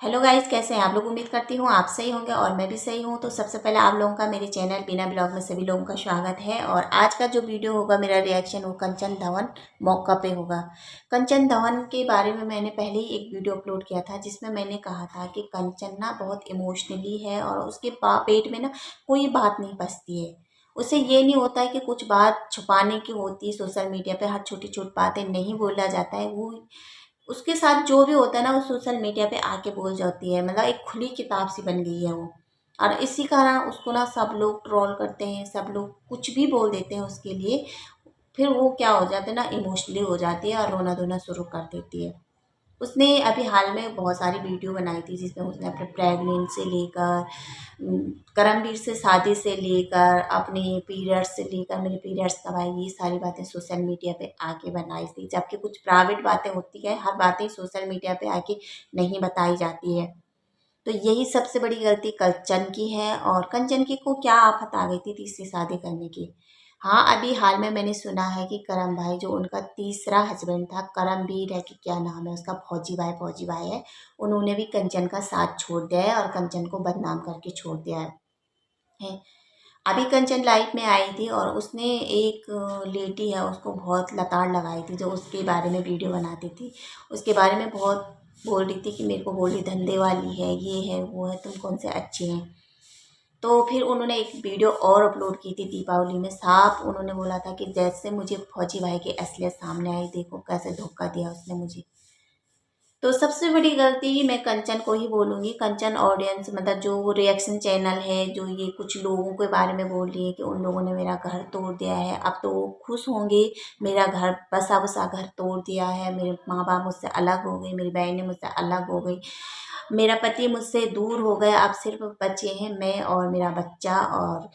Hello guys, कैसे हैं आप लोग। उम्मीद करती हूँ आप सही होंगे और मैं भी सही हूँ। तो सबसे पहले आप लोगों का मेरे चैनल बिना ब्लॉग में सभी लोगों का स्वागत है। और आज का जो वीडियो होगा, मेरा रिएक्शन वो कंचन धवन मौका पे होगा। कंचन धवन के बारे में मैंने पहले ही एक वीडियो अपलोड किया था, जिसमें मैंने कहा था कि कंचन ना बहुत इमोशनली है और उसके पेट में ना कोई बात नहीं बसती है। उसे ये नहीं होता है कि कुछ बात छुपाने की होती है। सोशल मीडिया पे हर छोटी छोटी बातें नहीं बोला जाता है। वो उसके साथ जो भी होता है ना, वो सोशल मीडिया पे आके बोल जाती है। मतलब एक खुली किताब सी बन गई है वो। और इसी कारण उसको ना सब लोग ट्रोल करते हैं, सब लोग कुछ भी बोल देते हैं उसके लिए। फिर वो क्या हो जाते हैं ना, इमोशनली हो जाती है और रोना धोना शुरू कर देती है। उसने अभी हाल में बहुत सारी वीडियो बनाई थी, जिसमें उसने अपने प्रेगनेंट से लेकर करमवीर से शादी से लेकर अपने पीरियड्स से लेकर मेरे पीरियड्स कब आए, ये सारी बातें सोशल मीडिया पे आके बनाई थी। जबकि कुछ प्राइवेट बातें होती है, हर बातें सोशल मीडिया पे आके नहीं बताई जाती है। तो यही सबसे बड़ी गलती कंचन की है। और कंचन की को क्या आफत आ गई थी तीसरी शादी करने की। हाँ, अभी हाल में मैंने सुना है कि करम भाई, जो उनका तीसरा हस्बैंड था, करमवीर है कि क्या नाम है उसका, फौजी भाई है, उन्होंने भी कंचन का साथ छोड़ दिया है और कंचन को बदनाम करके छोड़ दिया है। अभी कंचन लाइफ में आई थी और उसने एक लेडी है उसको बहुत लताड़ लगाई थी, जो उसके बारे में वीडियो बनाती थी। उसके बारे में बहुत बोल रही थी कि मेरे को बोल रही धंधे वाली है, ये है वो है, तुम कौन से अच्छे हैं। तो फिर उन्होंने एक वीडियो और अपलोड की थी दीपावली में। साफ उन्होंने बोला था कि जैसे मुझे फौजी भाई की असलियत सामने आई, देखो कैसे धोखा दिया उसने मुझे। तो सबसे बड़ी गलती मैं कंचन को ही बोलूँगी। कंचन ऑडियंस, मतलब जो रिएक्शन चैनल है, जो ये कुछ लोगों के बारे में बोल रही है कि उन लोगों ने मेरा घर तोड़ दिया है, अब तो वो खुश होंगे। मेरा घर बसा बसा घर तोड़ दिया है, मेरे माँ बाप मुझसे अलग हो गए, मेरी बहनें मुझसे अलग हो गई, मेरा पति मुझसे दूर हो गया, अब सिर्फ बचे हैं मैं और मेरा बच्चा। और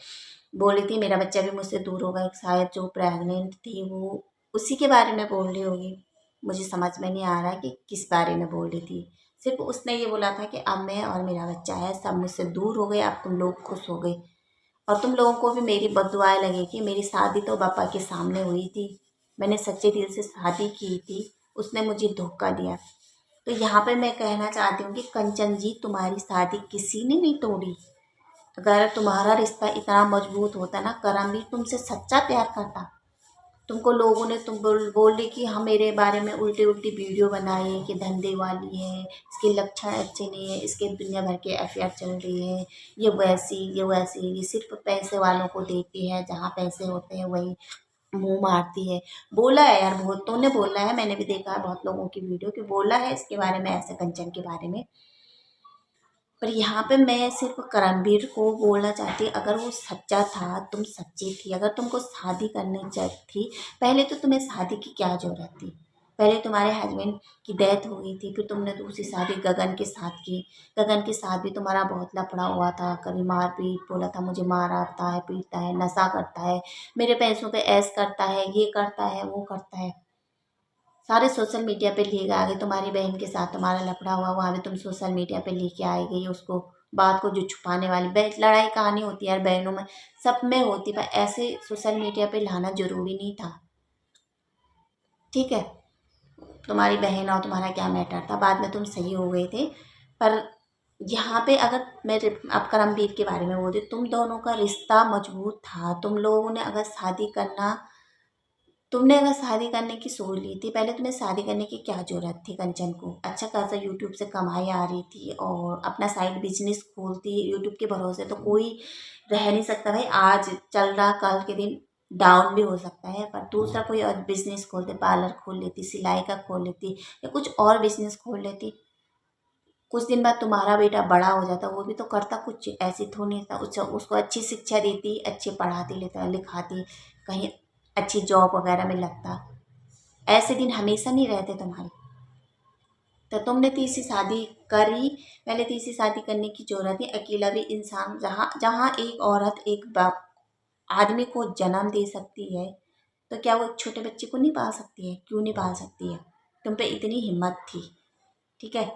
बोली थी मेरा बच्चा भी मुझसे दूर हो गया, शायद जो प्रेग्नेंट थी वो उसी के बारे में बोल रही होगी। मुझे समझ में नहीं आ रहा है कि किस बारे में बोल रही थी। सिर्फ उसने ये बोला था कि अब मैं और मेरा बच्चा है, सब मुझसे दूर हो गए, अब तुम लोग खुश हो गए। और तुम लोगों को भी मेरी बददुआएं लगेगी। मेरी शादी तो पापा के सामने हुई थी, मैंने सच्चे दिल से शादी की थी, उसने मुझे धोखा दिया। तो यहाँ पे मैं कहना चाहती हूँ कि कंचन जी, तुम्हारी शादी किसी ने नहीं तोड़ी। अगर तुम्हारा रिश्ता इतना मजबूत होता ना, करम भी तुमसे सच्चा प्यार करता। तुमको लोगों ने तुम बोले कि हम मेरे बारे में उल्टी उल्टी वीडियो बनाए कि धंधे वाली है, इसके लक्षण अच्छे नहीं है, इसके दुनिया भर के अफेयर चल रही है, ये वैसी, ये सिर्फ पैसे वालों को देती है, जहाँ पैसे होते हैं वही मुंह मारती है। बोला है यार, बहुतों ने बोला है, मैंने भी देखा है बहुत लोगों की वीडियो कि बोला है इसके बारे में, ऐसे कंचन के बारे में। पर यहाँ पे मैं सिर्फ करणवीर को बोलना चाहती, अगर वो सच्चा था, तुम सच्ची थी, अगर तुमको शादी करनी थी, पहले तो तुम्हें शादी की क्या जरूरत थी। पहले तुम्हारे हस्बैंड की डेथ हो गई थी, फिर तुमने दूसरी शादी गगन के साथ की। गगन के साथ भी तुम्हारा बहुत लफड़ा हुआ था, कभी मारपीट, बोला था मुझे मारता है, पीटता है, नशा करता है, मेरे पैसों पे ऐश करता है, ये करता है, वो करता है। सारे सोशल मीडिया पे लिए आ गए। तुम्हारी बहन के साथ तुम्हारा लफड़ा हुआ, वहाँ भी तुम सोशल मीडिया पे लेके आई गई उसको। बात को जो छुपाने वाली लड़ाई कहानी होती है यार बहनों में, सब में होती, पर ऐसे सोशल मीडिया पे लाना जरूरी नहीं था। ठीक है, तुम्हारी बहन और तुम्हारा क्या मैटर था, बाद में तुम सही हो गए थे। पर यहाँ पे अगर मैं अब करमवीर के बारे में बोल रही, तुम दोनों का रिश्ता मजबूत था। तुम लोगों ने अगर शादी करना, तुमने अगर शादी करने की सोच ली थी, पहले तुम्हें शादी करने की क्या ज़रूरत थी। कंचन को अच्छा खासा यूट्यूब से कमाई आ रही थी और अपना साइड बिजनेस खोलती। यूट्यूब के भरोसे तो कोई रह नहीं सकता भाई, आज चल रहा कल के दिन डाउन भी हो सकता है। पर दूसरा कोई और बिजनेस खोलते, पार्लर खोल लेती, सिलाई का खोल लेती, या कुछ और बिजनेस खोल लेती। कुछ दिन बाद तुम्हारा बेटा बड़ा हो जाता, वो भी तो करता कुछ, ऐसी थोड़ी नहीं था। उसको अच्छी शिक्षा देती, अच्छे पढ़ाती लेता लिखाती, कहीं अच्छी जॉब वगैरह में लगता। ऐसे दिन हमेशा नहीं रहते तुम्हारे। तो तुमने तीसरी शादी करी। पहले तीसरी शादी करने की जरूरत नहीं। अकेला भी इंसान, जहाँ जहाँ एक औरत एक आदमी को जन्म दे सकती है, तो क्या वो एक छोटे बच्चे को नहीं पाल सकती है। क्यों नहीं पाल सकती है, तुम पे इतनी हिम्मत थी। ठीक है,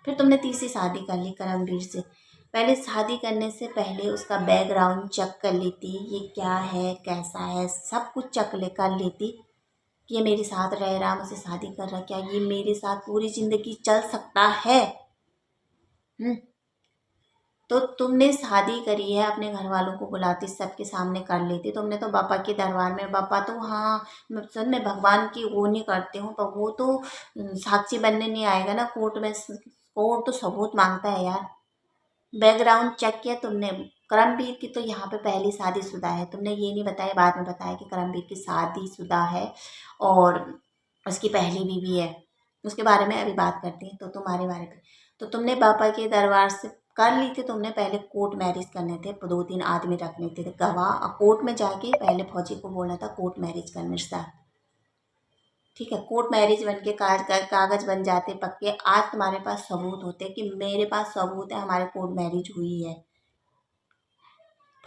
फिर तुमने तीसरी शादी कर ली करमवीर से। पहले शादी करने से पहले उसका बैकग्राउंड चेक कर लेती, ये क्या है, कैसा है, सब कुछ चेक कर लेती कि ये मेरे साथ रह रहा, मुझसे शादी कर रहा, क्या ये मेरे साथ पूरी ज़िंदगी चल सकता है। हम्म। तो तुमने शादी करी है, अपने घर वालों को बुलाती, सबके सामने कर लेती, तुमने तो पापा के दरबार में, पापा तो हाँ, मैं भगवान की वो नहीं करती हूँ, पर वो तो साक्षी बनने नहीं आएगा ना कोर्ट में। कोर्ट तो सबूत मांगता है यार। बैकग्राउंड चेक किया तुमने? करमवीर की तो यहाँ पे पहली शादीशुदा है, तुमने ये नहीं बताया, बाद में बताया कि करमवीर की शादीशुदा है और उसकी पहली बीवी है। उसके बारे में अभी बात करती हैं, तो तुम्हारे बारे में तो तुमने पापा के दरबार से कर ली थी, तुमने पहले कोर्ट मैरिज करने थे, 2-3 आदमी रखने थे गवाह, और कोर्ट में जाके पहले फौजी को बोलना था कोर्ट मैरिज कर मेरे साथ। ठीक है, कोर्ट मैरिज बन के कागज बन जाते पक्के। आज तुम्हारे पास सबूत होते कि मेरे पास सबूत है, हमारे कोर्ट मैरिज हुई है।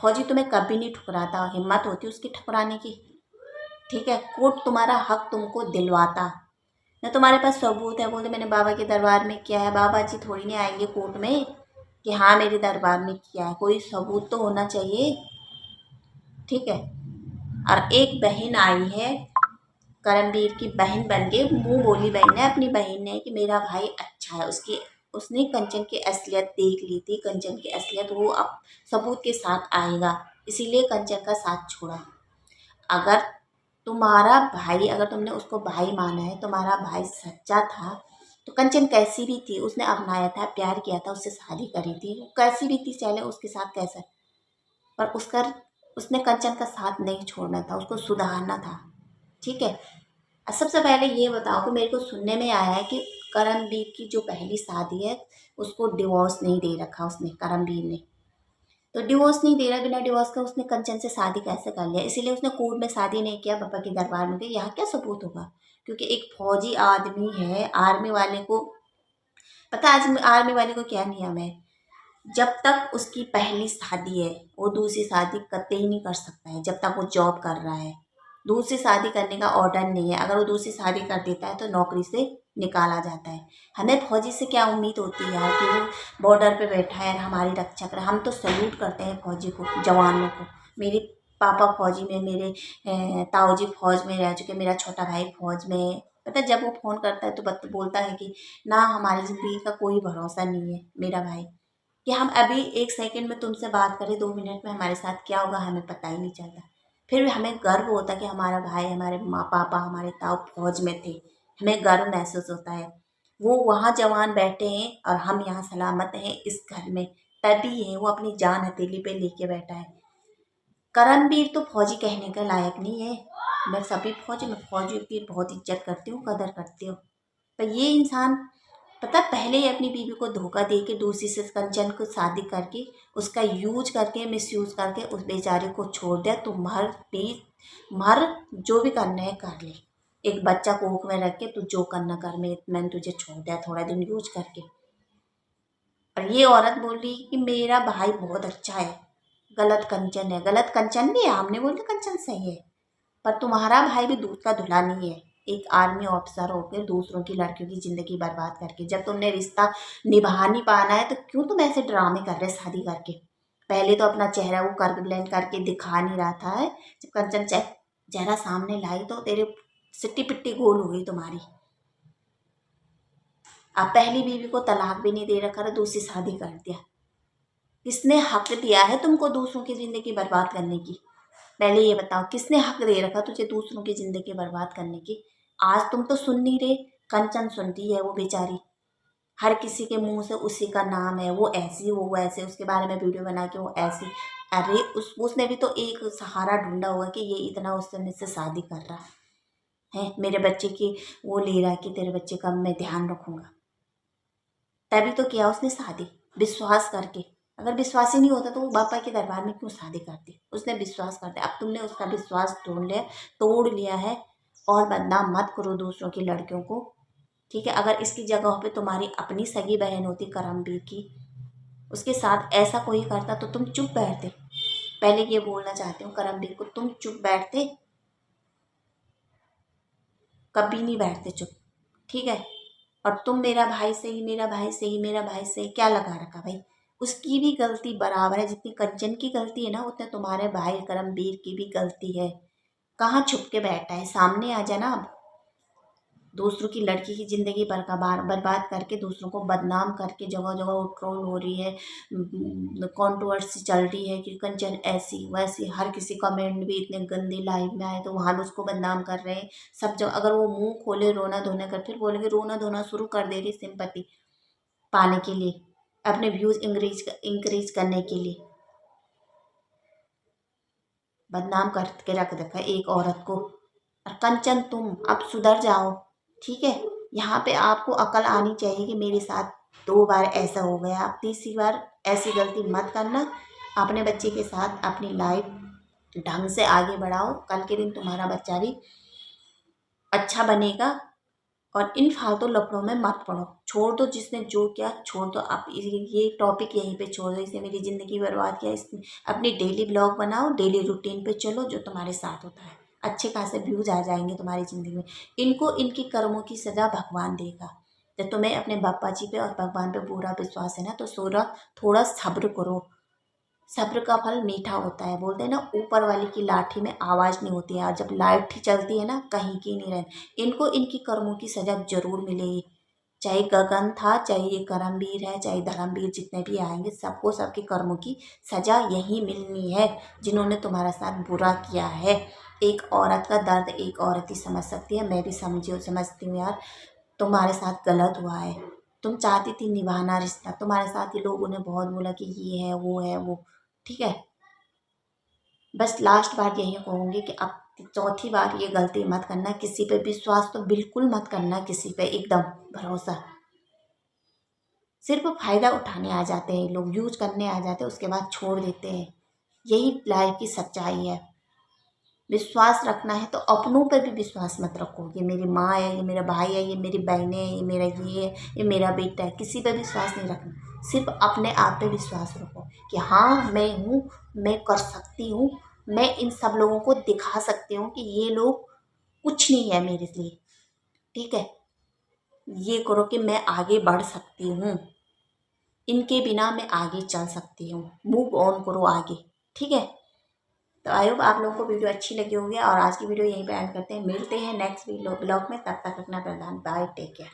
फौजी तुम्हें कभी नहीं ठुकराता, हिम्मत होती उसकी ठुकराने की। ठीक है, कोर्ट तुम्हारा हक तुमको दिलवाता। न तुम्हारे पास सबूत है, बोलते मैंने बाबा के दरबार में किया है। बाबा जी थोड़ी नहीं आएंगे कोर्ट में कि हाँ मेरे दरबार में किया है, कोई सबूत तो होना चाहिए। ठीक है, और एक बहन आई है, करमवीर की बहन बन के मुंह बोली बहन है अपनी बहन ने कि मेरा भाई अच्छा है, उसकी उसने कंचन की असलियत देख ली थी, कंचन की असलियत, वो अब सबूत के साथ आएगा, इसीलिए कंचन का साथ छोड़ा। अगर तुम्हारा भाई, अगर तुमने उसको भाई माना है, तुम्हारा भाई सच्चा था, तो कंचन कैसी भी थी, उसने अपनाया था, प्यार किया था, उससे शादी करी थी, वो कैसी भी थी, चले उसके साथ कैसा, पर उसका, उसने कंचन का साथ नहीं छोड़ना था, उसको सुधारना था। ठीक है, सबसे पहले ये बताओ कि मेरे को सुनने में आया है कि करमवीर की जो पहली शादी है उसको डिवोर्स नहीं दे रखा उसने, करमवीर ने। तो डिवोर्स नहीं दे रहा, बिना डिवोर्स का उसने कंचन से शादी कैसे कर लिया? इसीलिए उसने कोर्ट में शादी नहीं किया, पापा के दरबार में गई। यहाँ क्या सबूत होगा? क्योंकि एक फौजी आदमी है, आर्मी वाले को पता, आज आर्मी वाले को क्या नियम है, जब तक उसकी पहली शादी है वो दूसरी शादी कतई नहीं कर सकता है, जब तक वो जॉब कर रहा है। दूसरी शादी करने का ऑर्डर नहीं है, अगर वो दूसरी शादी कर देता है तो नौकरी से निकाला जाता है। हमें फौजी से क्या उम्मीद होती है यार कि वो बॉर्डर पे बैठा है और हमारी रक्षा करे? हम तो सल्यूट करते हैं फौजी को, जवानों को। मेरे पापा फौजी में, मेरे ताऊ जी फौज में रह चुके, मेरा छोटा भाई फौज में है। पता है, जब वो फ़ोन करता है तो बोलता है कि ना हमारी ज़िंदगी का कोई भरोसा नहीं है मेरा भाई, कि हम अभी 1 सेकंड में तुमसे बात करें, 2 मिनट में हमारे साथ क्या होगा हमें पता ही नहीं चलता। फिर भी हमें गर्व होता है कि हमारा भाई, हमारे माँ पापा, हमारे ताऊ फौज में थे, हमें गर्व महसूस होता है। वो वहाँ जवान बैठे हैं और हम यहाँ सलामत हैं इस घर में, तभी है वो अपनी जान हथेली पे लेके बैठा है। करमवीर तो फौजी कहने के लायक नहीं है। मैं सभी फौजी, मैं फौजियों की बहुत इज्जत करती हूँ, कदर करती हूँ, पर ये इंसान पता है, पहले ही अपनी बीवी को धोखा दे के दूसरी से कंचन को शादी करके उसका यूज करके, मिस यूज करके उस बेचारे को छोड़ दिया। तो मर भी, मर, जो भी करना है कर ले, एक बच्चा कोख में रख के तू जो करना कर, मैंने तुझे छोड़ दिया थोड़ा दिन यूज करके। और ये औरत बोल रही कि मेरा भाई बहुत अच्छा है, गलत कंचन है, गलत कंचन भी है, हमने बोलते कंचन सही है, पर तुम्हारा भाई भी दूध का धुला नहीं है। एक आर्मी ऑफिसर होकर दूसरों की लड़कियों की ज़िंदगी बर्बाद करके, जब तुमने रिश्ता निभा नहीं पाना है तो क्यों तुम ऐसे ड्रामे कर रहे शादी करके? पहले तो अपना चेहरा वो कर ब्लेंड करके दिखा नहीं रहा था है, जब कंचन चेहरा सामने लाई तो तेरे सिट्टी पिट्टी गोल हो गई तुम्हारी। अब पहली बीवी को तलाक भी नहीं दे रखा था, दूसरी शादी कर दिया। किसने हक दिया है तुमको दूसरों की ज़िंदगी बर्बाद करने की? पहले ये बताओ, किसने हक दे रखा तुझे दूसरों की ज़िंदगी बर्बाद करने की? आज तुम तो सुन नहीं रहे, कंचन सुनती है वो बेचारी, हर किसी के मुंह से उसी का नाम है, वो ऐसी, वो वैसे, उसके बारे में वीडियो बना के वो ऐसी। अरे उसने भी तो एक सहारा ढूंढा होगा कि ये इतना उससे मुझसे शादी कर रहा है, मेरे बच्चे की वो ले रहा है कि तेरे बच्चे का मैं ध्यान रखूंगा, तभी तो किया उसने शादी, विश्वास करके। अगर विश्वास ही नहीं होता तो वो बापा के दरबार में क्यों शादी करती? उसने विश्वास करते, अब तुमने उसका विश्वास तोड़ लिया है। और बदनाम मत करो दूसरों की लड़कियों को। ठीक है, अगर इसकी जगह पे तुम्हारी अपनी सगी बहन होती करमवीर की, उसके साथ ऐसा कोई करता तो तुम चुप बैठते? पहले ये बोलना चाहती हूँ करमवीर को, तुम चुप बैठते? कभी नहीं बैठते चुप। ठीक है, और तुम मेरा भाई सही, मेरा भाई सही, मेरा भाई सही क्या लगा रखा भाई? उसकी भी गलती बराबर है, जितनी कंचन की गलती है ना उतने तुम्हारे भाई करमवीर की भी गलती है। कहाँ छुप के बैठा है, सामने आ जाना अब। दूसरों की लड़की की ज़िंदगी बर्बाद करके, दूसरों को बदनाम करके, जगह जगह वो ट्रोल हो रही है, कंट्रोवर्सी चल रही है कि कंचन ऐसी वैसी, हर किसी कमेंट भी इतने गंदे लाइव में आए तो वहाँ भी उसको बदनाम कर रहे हैं सब जगह। अगर वो मुंह खोले रोना धोना कर, फिर बोलेंगे रोना धोना शुरू कर दे रही सिंपैथी पाने के लिए, अपने व्यूज इंक्रीज करने के लिए। बदनाम करके रख रखा है एक औरत को। और कंचन तुम अब सुधर जाओ, ठीक है। यहाँ पे आपको अकल आनी चाहिए कि मेरे साथ 2 बार ऐसा हो गया, आप तीसरी बार ऐसी गलती मत करना। अपने बच्चे के साथ अपनी लाइफ ढंग से आगे बढ़ाओ, कल के दिन तुम्हारा बच्चा भी अच्छा बनेगा। और इन फालतू लफड़ों में मत पड़ो, छोड़ दो। जिसने जो किया छोड़ दो। आप ये टॉपिक यहीं पे छोड़ दो, इसने मेरी ज़िंदगी बर्बाद किया। इस अपनी डेली ब्लॉग बनाओ, डेली रूटीन पे चलो, जो तुम्हारे साथ होता है। अच्छे खासे व्यूज आ जाएंगे तुम्हारी ज़िंदगी में। इनको इनकी कर्मों की सज़ा भगवान देगा। जब तुम्हें अपने बापा जी पे और भगवान पे पूरा विश्वास है ना, तो थोड़ा सब्र करो। सब्र का फल मीठा होता है। बोलते हैं ना, ऊपर वाले की लाठी में आवाज़ नहीं होती है, और जब लाठी चलती है ना, कहीं की नहीं रहती। इनको इनकी कर्मों की सज़ा जरूर मिलेगी। चाहे गगन था, चाहे ये करमवीर है, चाहे धर्मवीर, जितने भी आएंगे सबको सबके कर्मों की सज़ा यही मिलनी है, जिन्होंने तुम्हारा साथ बुरा किया है। एक औरत का दर्द एक औरत ही समझ सकती है। मैं भी समझती हूँ यार, तुम्हारे साथ गलत हुआ है। तुम चाहती थी निभाना रिश्ता, तुम्हारे साथ ही लोगों ने बहुत बोला कि ये है वो है वो, ठीक है। बस लास्ट बात यही कहूँगी कि अब चौथी बार ये गलती मत करना। किसी पे विश्वास तो बिल्कुल मत करना, किसी पे एकदम भरोसा। सिर्फ फ़ायदा उठाने आ जाते हैं लोग, यूज करने आ जाते हैं, उसके बाद छोड़ देते हैं। यही लाइफ की सच्चाई है। विश्वास रखना है तो अपनों पे भी विश्वास मत रखो। ये मेरी माँ है, ये मेरा भाई है, ये मेरी बहनें हैं, ये मेरा ये है, ये मेरा बेटा है। किसी पे विश्वास नहीं रखना। सिर्फ अपने आप पे विश्वास रखो कि हाँ मैं हूँ, मैं कर सकती हूँ, मैं इन सब लोगों को दिखा सकती हूँ कि ये लोग कुछ नहीं है मेरे लिए, ठीक है। ये करो कि मैं आगे बढ़ सकती हूँ, इनके बिना मैं आगे चल सकती हूँ। मूव ऑन करो आगे, ठीक है। तो आई होप आप लोगों को वीडियो अच्छी लगी होगी, और आज की वीडियो यहीं पे एंड करते हैं। मिलते हैं नेक्स्ट ब्लॉग में, तब तक अपना प्रदान, बाय, टेक केयर।